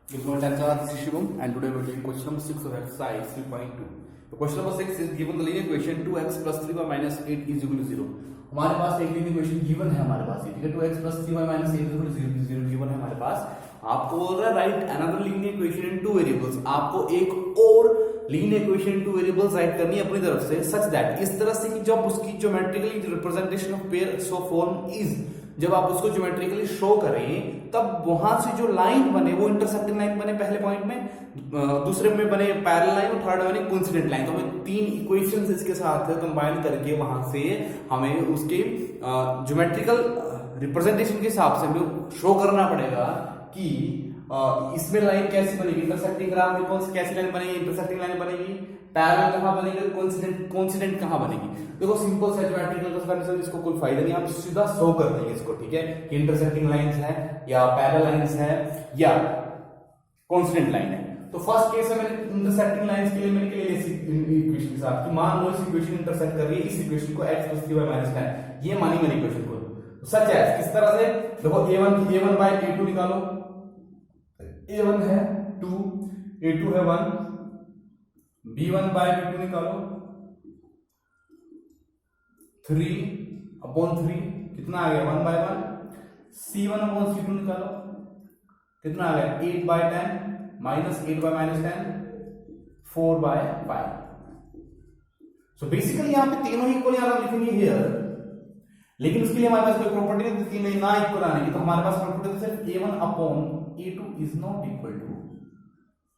Good morning, Tanzana. This is Shivam, and today we are doing question number 6 of exercise 3.2. The question number 6 is given the linear equation 2x plus 3y minus 8 is equal to 0. हमारे पास एक linear equation given है हमारे पास, ठीक है, 2x plus 3y minus 8 is equal to 0 given है हमारे पास. आपको बोल रहा है write another linear equation in two variables. आपको एक और linear equation in two variables write करनी है अपनी तरफ से, such that इस तरह से कि जब उसकी geometrically representation of pair so form is, जब आप उसको ज्योमेट्रिकली शो करें तब वहां से जो लाइन बने वो इंटरसेक्टिंग लाइन बने पहले पॉइंट में, दूसरे में बने पैरेलल लाइन और थर्ड बने कोइंसिडेंट लाइन. तो हमें तीन इक्वेशंस इसके साथ कंबाइन करके वहां से हमें उसके ज्योमेट्रिकल रिप्रेजेंटेशन के हिसाब से हमें शो करना पड़ेगा कि इसमें लाइन कैसी बनेगी, इंटरसेक्टिंग ग्राफ रिपल्स कैसी लाइन बनेगी, इंटरसेक्टिंग लाइन बनेगी, पैरेलल कहां बनेगी, कोइंसिडेंट कहां बनेगी. देखो सिंपल सा ज्योमेट्रिकल कंपैरिजन, इसको कोई फायदा नहीं, आप सीधा शो कर देंगे इसको, ठीक है, कि इंटरसेक्टिंग लाइंस है या पैरेलल लाइंस है या कोइंसिडेंट लाइन है. तो फर्स्ट केस में मैंने इंटरसेक्टिंग लाइंस के लिए मैंने के लिए इक्वेशन के साथ कि मान लो इस इक्वेशन इंटरसेक्ट कर रही है इस इक्वेशन को x + 3y - 10, ये मानी मैंने इक्वेशन को. सच है किस तरह से, देखो a1 by a2 निकालो, a1 है 2, a2 है 1, b1 by b2 निकालो 3/3, कितना आ गया 1/1, c1/c2 निकालो कितना आ गया 8/10 minus 8/-10 4/5. सो बेसिकली यहां पे तीनों इक्वल यहां लिखेंगे हियर, लेकिन उसके लिए हमारे पास कोई प्रॉपर्टी नहीं, तीनों ना इक्वल आने की, तो हमारे पास प्रॉपर्टी सिर्फ a1/a2 is not equal to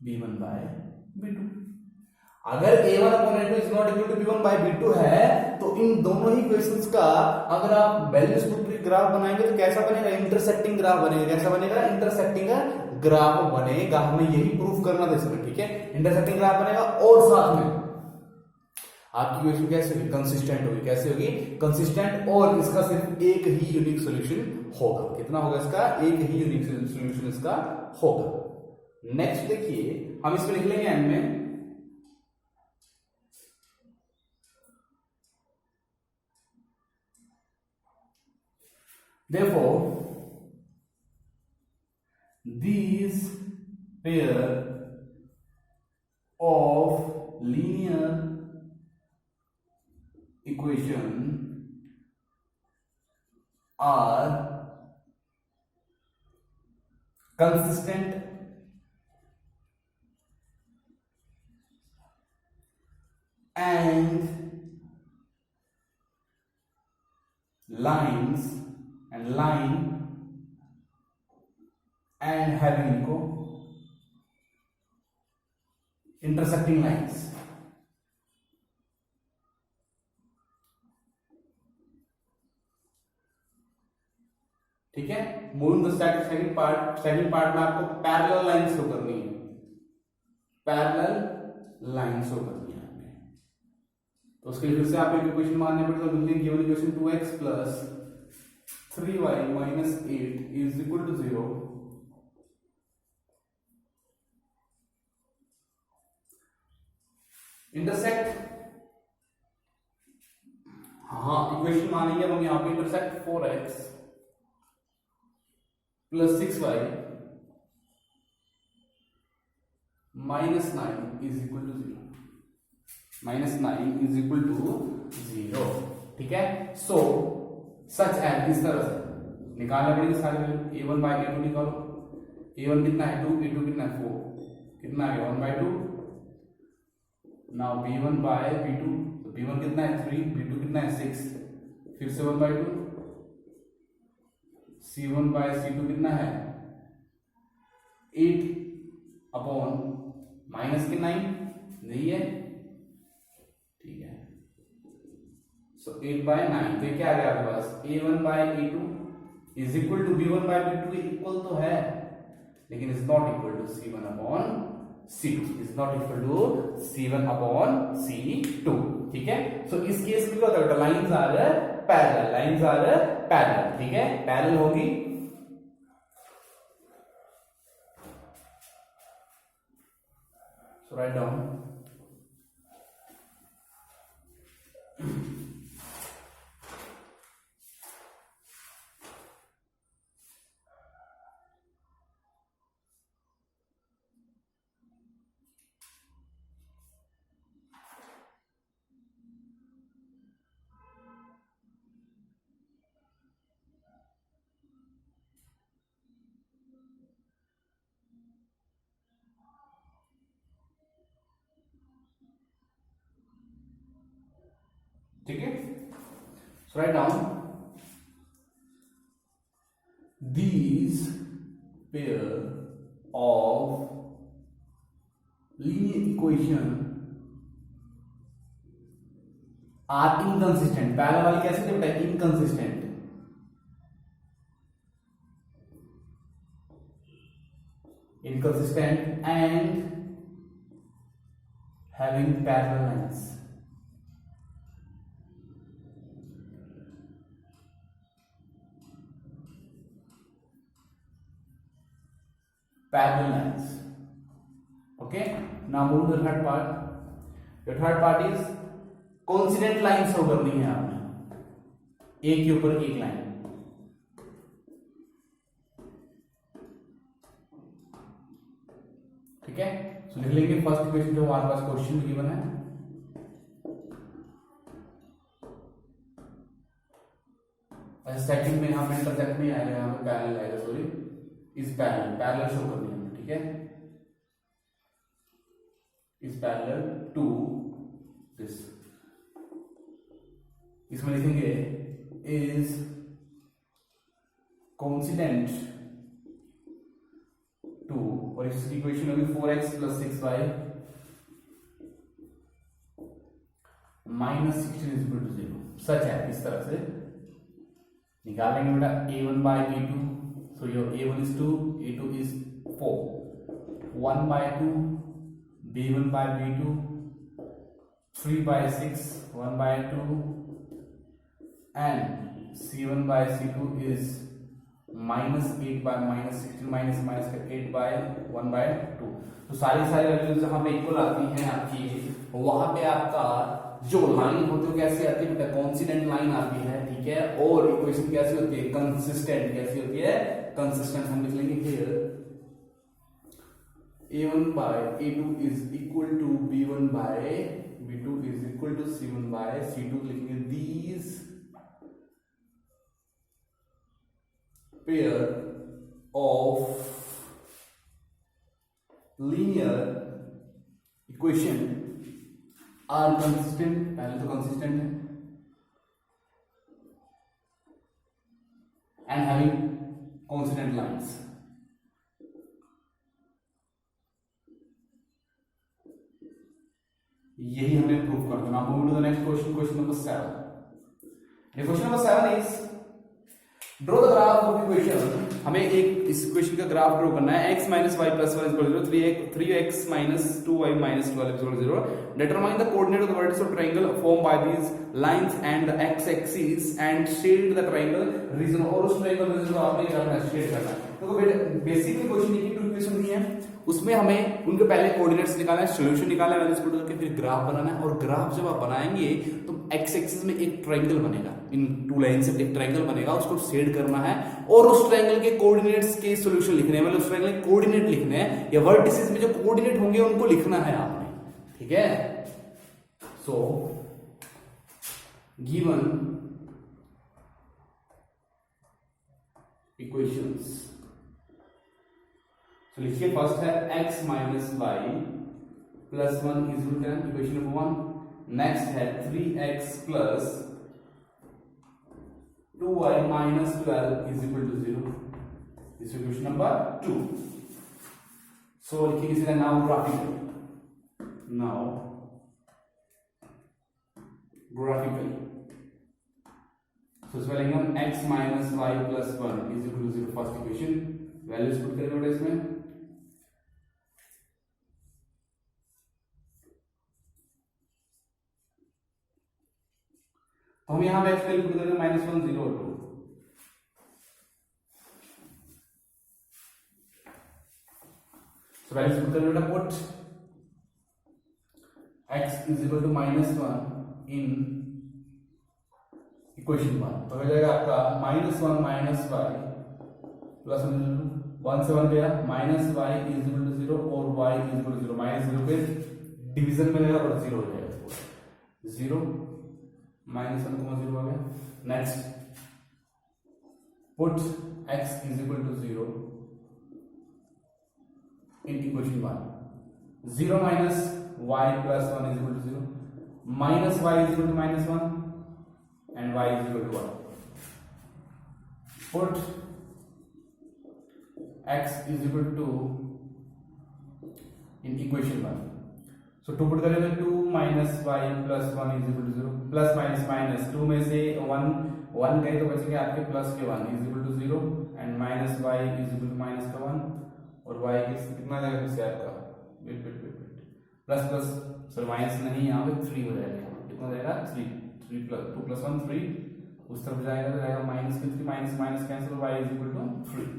b1/b2. अगर a1/a2 is not equal to b1/b2 है तो इन दोनों ही इक्वेशंस का अगर आप वैल्यूज पुट करके ग्राफ बनाएंगे तो कैसा बनेगा, इंटरसेक्टिंग ग्राफ बनेगा. कैसा बनेगा, इंटरसेक्टिंग ग्राफ बनेगा. हमें यही प्रूफ करना था इसमें, ठीक है, इंटरसेक्टिंग ग्राफ बनेगा और साथ में आपकी इक्वेशन कैसे होगी, कंसिस्टेंट होगी. कैसे होगी, कंसिस्टेंट, और इसका सिर्फ एक ही यूनिक सॉल्यूशन होगा. कितना होगा इसका, एक ही यूनिक सॉल्यूशन इसका होगा. नेक्स्ट देखिए हम इसमें लिख लेंगे एंड में therefore these pair of linear equation are consistent and line and having इनको intersecting lines. ठीक है, मूविंग द सेकंड पार्ट में आपको पैरेलल लाइन शो करनी है, पैरेलल लाइन शो करनी है आपने. तो उसके लिए फिर से आप एक इक्वेशन मानने पड़ेगा. तो मिलती है given equation 2x plus 3y minus 8 is equal to 0. Intersect, हाँ इक्वेशन मानेंगे हम यहां पे, intersect 4x plus 6y minus 9 is equal to 0. -9 is equal to 0. ठीक है, सो सच एंड इस तरह से निकालना पड़ेगा सारे वैल्यू. a1/a2 निकालो, a1 कितना है 2, a2 कितना है 4, कितना आ गया 1/2. नाउ b1/b2, तो b1 कितना है 3, b2 कितना है 6, फिर से 1/2, c1/c2 कितना है 8 अपॉन माइनस के 9 नहीं है, ठीक है. सो 8/9, तो ये क्या आ गया आपके पास, a1/a2 is equal to b1/b2, equal तो है लेकिन is not equal to c1/c2, is not equal to c1/c2. ठीक है, सो इस केस में क्या होता है, लाइंस आर पैरेलल, ठीक है, पैरेलल होगी. सो राइट डाउन ठीक है, so write down these pair of linear equation are inconsistent. पहले वाली कैसे थे बेटा, inconsistent, and having parallel lines. Parallel lines. Okay, now move to the third part. The third part is coincident lines show करनी है आपने, एक के ऊपर एक लाइन. ठीक है, सो लिख लेंगे फर्स्ट इक्वेशन जो हमारे पास क्वेश्चन गिवन है. सेकंड में हम इंटरसेक्ट नहीं आएगा, यहाँ पे पैरेलल आएगा, सॉरी इस पैरेलल शो करनी है. ठीक है, इस पैरेलल टू दिस, इसमें लिखेंगे इज कोइंसिडेंट टू, और इसकी इक्वेशन होगी 4x + 6y - 16 = 0. सच है, इस तरह से निकालेंगे बेटा a1/b2. So your a1 is 2, a2 is 4, 1/2, b1/b2, 3/6, 1/2, and c1/c2 is -8/-16 -8/1/2. तो सारी वैल्यूज जहां पे इक्वल आती हैं आपकी, वहां पे आपका जो लाइन होती है कैसी आती है बेटा, कॉन्सिडेंट लाइन आती है. ठीक है, और इक्वेशन कैसी होती है, कंसिस्टेंट. कैसी होती है, कंसिस्टेंट. हम लिख लेंगे here a1/a2 is equal to b1/b2 is equal to c1/c2. लिखेंगे these pair of linear equation are consistent. पहले तो consistent है, and having consonant lines. यही हमें प्रूव कर देना. Move to the next question, question number 7. Question number 7 is draw the graph of equation. हमें एक इस इक्वेशन का ग्राफ ड्रॉ करना है. x - y + 1 = 0, 3x - 2y - 12 = 0. Determine the coordinate of the vertex of triangle formed by these lines and the x-axis and shade the triangle region. और उस triangle region को आपने क्या करना है, शेड करना है. तो बेसिकली क्वेश्चन ये टू इक्वेशन दी है, उसमें हमें उनके पहले कोऑर्डिनेट्स निकालना है, सॉल्यूशन निकालना है, वैल्यूज पुट करके फिर ग्राफ बनाना है. और ग्राफ जब आप बनाएंगे तो एक्स एक्सिस में एक ट्रायंगल बनेगा, इन टू लाइन से एक ट्रायंगल बनेगा, उसको शेड करना है और उस ट्रायंगल के कोऑर्डिनेट्स के सॉल्यूशन लिखने हैं, मतलब उस ट्रायंगल के कोऑर्डिनेट लिखने हैं, या वर्टिसेस में जो कोऑर्डिनेट होंगे उनको लिखना है आपने. ठीक है, सो गिवन इक्वेशंस, तो लिखिए फर्स्ट है x - y + 1 = 10, equation number 1. Next है 3x + 2y - 12 = 0, this equation number 2. सो लिखिए इसे नाउ ग्राफिकली. So spelling हम x - y + 1 = 0, first equation. Values put करेंगे इसमें. तो हम यहां पे x वैल्यू पुट करेंगे -1, 0 और 2. So वैल्यूज पुट करेंगे, पुट x = -1 इन इक्वेशन 1. तो हो जाएगा आपका -1 - y + 1 से 1 गया, -y = 0 और y = 0. -0 पे डिवीजन में रहेगा और 0 हो जाएगा. 0 -1, 0 हो गया. Next put x = 0 in equation 1. 0 - y + 1 = 0, -y = -1, and y is equal to 1. Put x is equal to in equation 1. So 2 put करेंगे 2 minus y plus 1 is equal to 0. Plus minus minus 2 में से 1 गए तो बचेंगे आपके प्लस के 1 is equal to 0 and minus y is equal to minus का 1 और y कितना जाएगा फिर से आपका weight plus plus sir minus नहीं यहाँ पे 3 हो जाएगा. कितना जाएगा 3 प्लस 2 प्लस 1 3 उस तरफ जाएगा तो जाएगा माइनस के 3 minus minus cancel y is equal to 3.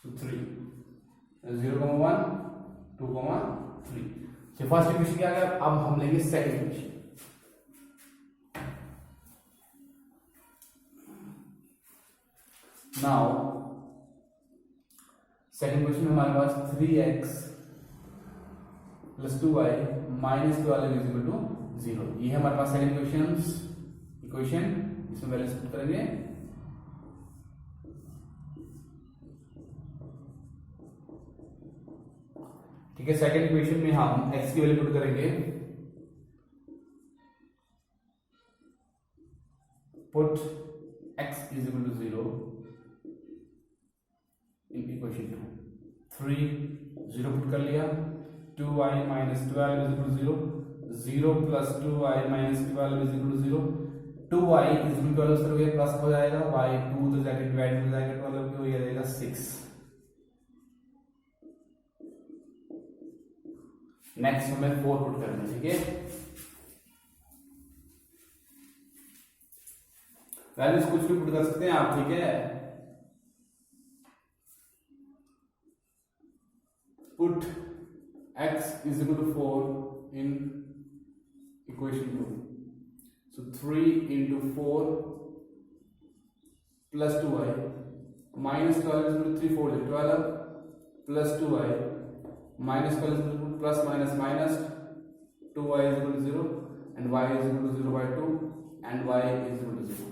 So 3 0,1 2,3. तो फर्स्ट इक्वेशन क्या है. अब हम लेंगे second equation. Now second question में हमारे पास 3x plus 2y minus 12 is equal to 0. ये है हमारे पास सेकंड इक्वेशन. इसमें वैल्यूज पुट करेंगे. ठीक है. सेकंड इक्वेशन में हम x की वैल्यू पुट करेंगे. Put x is equal to 0 in equation 2. 0 put कर लिया. 2y minus 12 is equal to 0 plus 2y minus 12 is equal to 0. 2y is equal to उस तरफ प्लस हो जाएगा. y 2 तो जाके डिवाइड हो जाएगा 12 हो जाएगा 6. नेक्स्ट हमें 4 पुट करना है. ठीक है. वैल्यूज कुछ भी पुट कर सकते हैं आप. ठीक है. Put x is equal to 4 in equation 2. So 3 into 4 plus 2y minus 12 is equal to 3 4 is 12 plus 2y minus 12 is equal to plus minus minus 2y is equal to 0 and y is equal to 0 by 2 and y is equal to 0.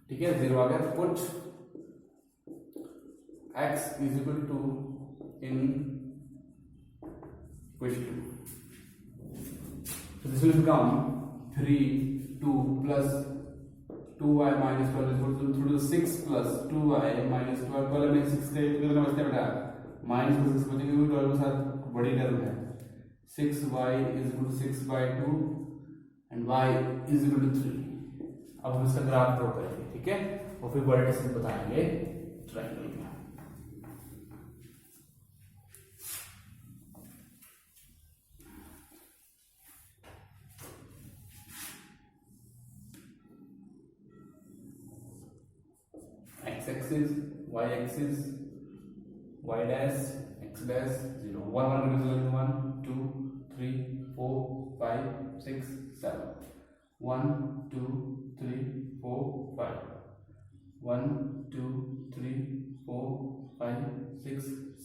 ठीक है. 0 आ गया. Put x is equal to in equation 2. So this will become 3 2 plus 2y minus 12 is equal to through 6 plus 2y minus 12 12 में 6 के कितना बचता है बेटा minus 6 बचेंगे क्योंकि 12 के साथ बड़ी टर्म है. 6y is equal to 6 by 2 and y is equal to 3. अब हम इसका ग्राफ ड्रॉ करेंगे. ठीक है. और फिर वर्टिसेस बताएंगे ट्रायंगल में. x-axis, y-axis, y dash, x dash, 0. 1 2 3 4 5 6 7. 1 2 3 4 5. 1 2 3 4 5 6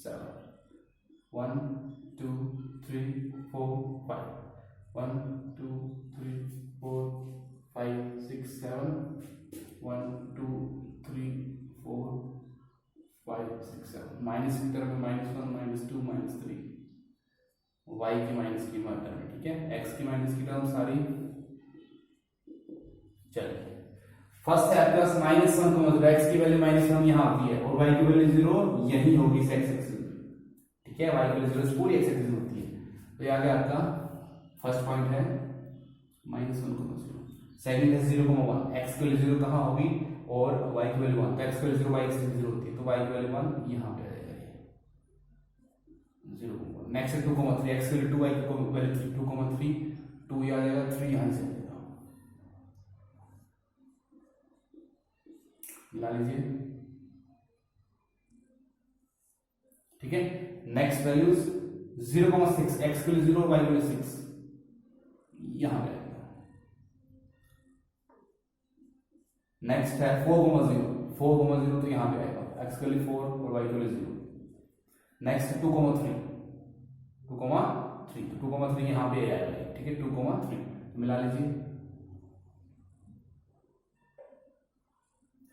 7. 1 2 3 4 5. 1 2 3 4 5 6 7. 1 2 3 4 5 6 7. Minus की तरफ -1 -2 -3 y की माइनस की टर्म है. ठीक है. x की माइनस की टर्म सारी. चलिए फर्स्ट है आपके पास -1 का मतलब x की वैल्यू -1 यहाँ आती है और y की वैल्यू 0 यही होगी इस x एक्सिस में. ठीक है. y की वैल्यू 0 पूरी x एक्सिस में होती है. तो ये आ गया आपका फर्स्ट पॉइंट है -1 का 0. सेकंड है 0,1. x की वैल्यू 0 कहाँ होगी और y की वैल्यू 1. तो x की वैल्यू 0 y की वैल्यू 0 होती है तो y की वैल्यू 1 यहाँ पे आ जाएगा 0,1. नेक्स्ट है 2,3. x की वैल्यू 2 y की वैल्यू 2,3 2 ये आ जाएगा 3 यहाँ से मिला लीजिए. ठीक है. Next values 0,6. x की वैल्यू 0 y की वैल्यू 6 यहाँ पे. नेक्स्ट है 4,0 तो यहाँ पे आएगा. x के लिए 4 और y के लिए 0. नेक्स्ट 2,3 तो 2,3 यहाँ पे आएगा. ठीक है. 2,3 मिला लीजिए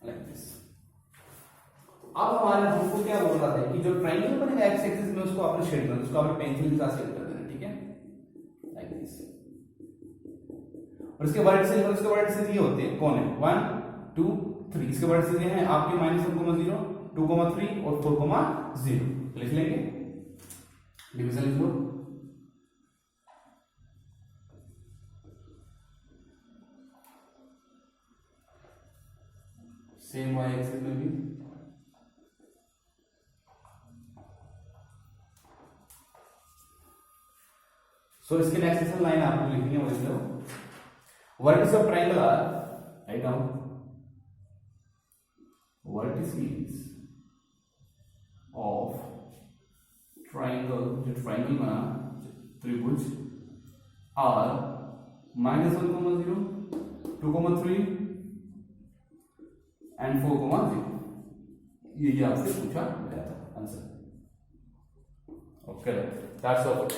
लाइक दिस. अब हमारे हमको क्या बोल रहा था कि जो ट्रायंगल बनेगा x एक्सिस में उसको आपने शेड करना, उसको आपने पेंसिल के साथ शेड कर देना. ठीक है. Like this. और इसके वर्टिसेस और इसके वर्टिसेस ये होते हैं, कौन है 1 2 3, इसके वर्टिसेस ये हैं आपके -1,0 2,3 और 4,0। लिख लेंगे, डिवीजन लिख लो। सेम y एक्सिस में भी सो इसके नेक्स्ट सेक्शन लाइन आपको लिखनी है, वो लिख लो। Vertices of triangle are, write down, vertices of triangle, जो ट्राइंगल बना त्रिभुज, आर -1,0 2,3 एंड 4,0। ये आपसे पूछा गया था आंसर। Okay, that's all.